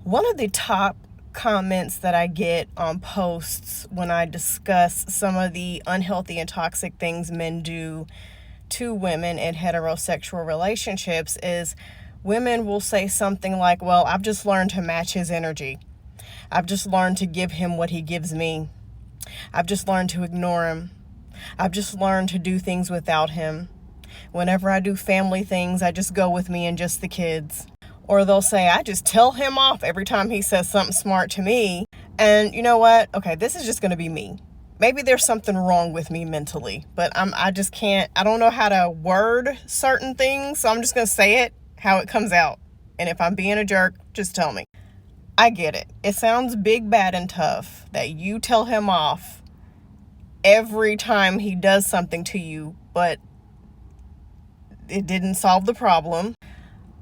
One of the top comments that I get on posts when I discuss some of the unhealthy and toxic things men do to women in heterosexual relationships is women will say something like, well, I've just learned to match his energy. I've just learned to give him what he gives me. I've just learned to ignore him. I've just learned to do things without him. Whenever I do family things, I just go with me and just the kids. Or they'll say, I just tell him off every time he says something smart to me. And you know what? Okay, this is just going to be me. Maybe there's something wrong with me mentally, but I just can't, I don't know how to word certain things. So I'm just going to say it how it comes out. And if I'm being a jerk, just tell me. I get it. It sounds big, bad, and tough that you tell him off every time he does something to you, but it didn't solve the problem.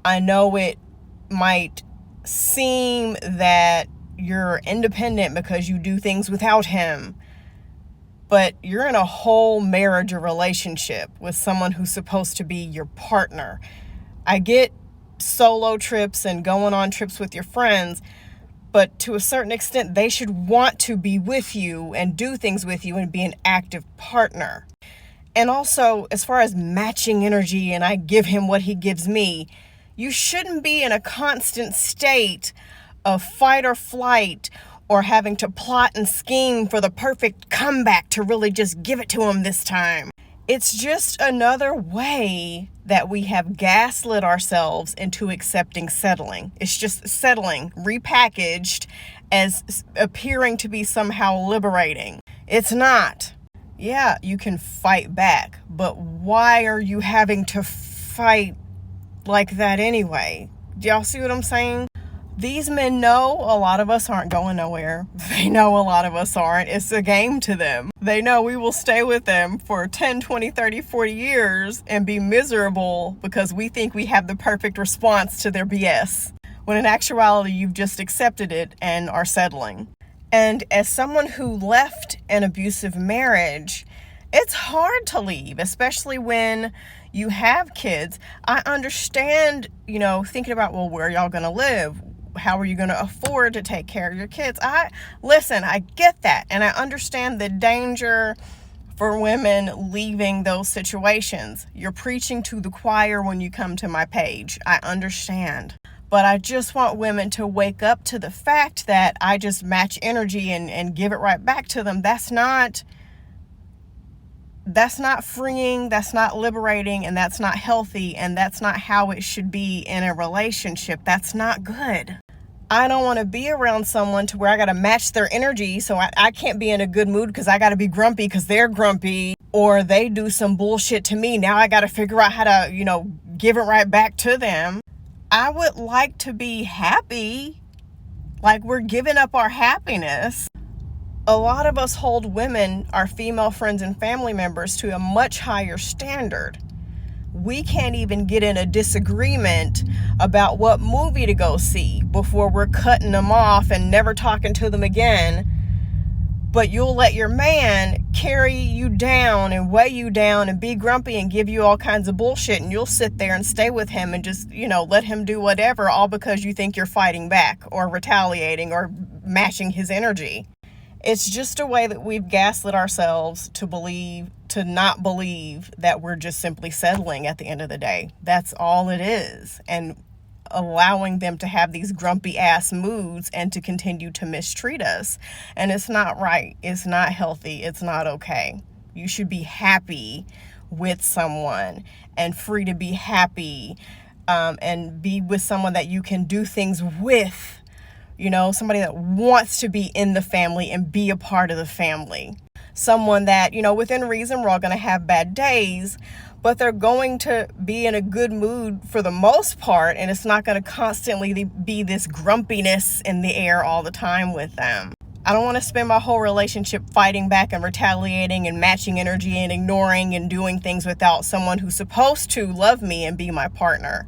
I know it might seem that you're independent because you do things without him, but you're in a whole marriage or relationship with someone who's supposed to be your partner. I get solo trips and going on trips with your friends, but to a certain extent, they should want to be with you and do things with you and be an active partner. And also, as far as matching energy and I give him what he gives me, you shouldn't be in a constant state of fight or flight or having to plot and scheme for the perfect comeback to really just give it to him this time. It's just another way that we have gaslit ourselves into accepting settling. It's just settling, repackaged as appearing to be somehow liberating. It's not. Yeah, you can fight back, but why are you having to fight like that anyway? Do y'all see what I'm saying? These men know a lot of us aren't going nowhere. They know a lot of us aren't. It's a game to them. They know we will stay with them for 10, 20, 30, 40 years and be miserable because we think we have the perfect response to their BS, when in actuality, you've just accepted it and are settling. And as someone who left an abusive marriage, it's hard to leave, especially when you have kids. I understand, thinking about, well, where are y'all going to live? How are you going to afford to take care of your kids? I get that. And I understand the danger for women leaving those situations. You're preaching to the choir when you come to my page. I understand. But I just want women to wake up to the fact that I just match energy and give it right back to them. That's not freeing, that's not liberating, and that's not healthy, and that's not how it should be in a relationship. That's not good. I don't want to be around someone to where I got to match their energy, so I can't be in a good mood because I got to be grumpy because they're grumpy, or they do some bullshit to me. Now I got to figure out how to, give it right back to them. I would like to be happy, like we're giving up our happiness. A lot of us hold women, our female friends and family members, to a much higher standard. We can't even get in a disagreement about what movie to go see before we're cutting them off and never talking to them again. But you'll let your man carry you down and weigh you down and be grumpy and give you all kinds of bullshit, and you'll sit there and stay with him and just, let him do whatever, all because you think you're fighting back or retaliating or matching his energy. It's just a way that we've gaslit ourselves to not believe that we're just simply settling at the end of the day. That's all it is. And allowing them to have these grumpy ass moods and to continue to mistreat us. And it's not right. It's not healthy. It's not okay. You should be happy with someone and free to be happy, and be with someone that you can do things with. Somebody that wants to be in the family and be a part of the family. Someone that, within reason, we're all going to have bad days, but they're going to be in a good mood for the most part, and it's not going to constantly be this grumpiness in the air all the time with them. I don't want to spend my whole relationship fighting back and retaliating and matching energy and ignoring and doing things without someone who's supposed to love me and be my partner.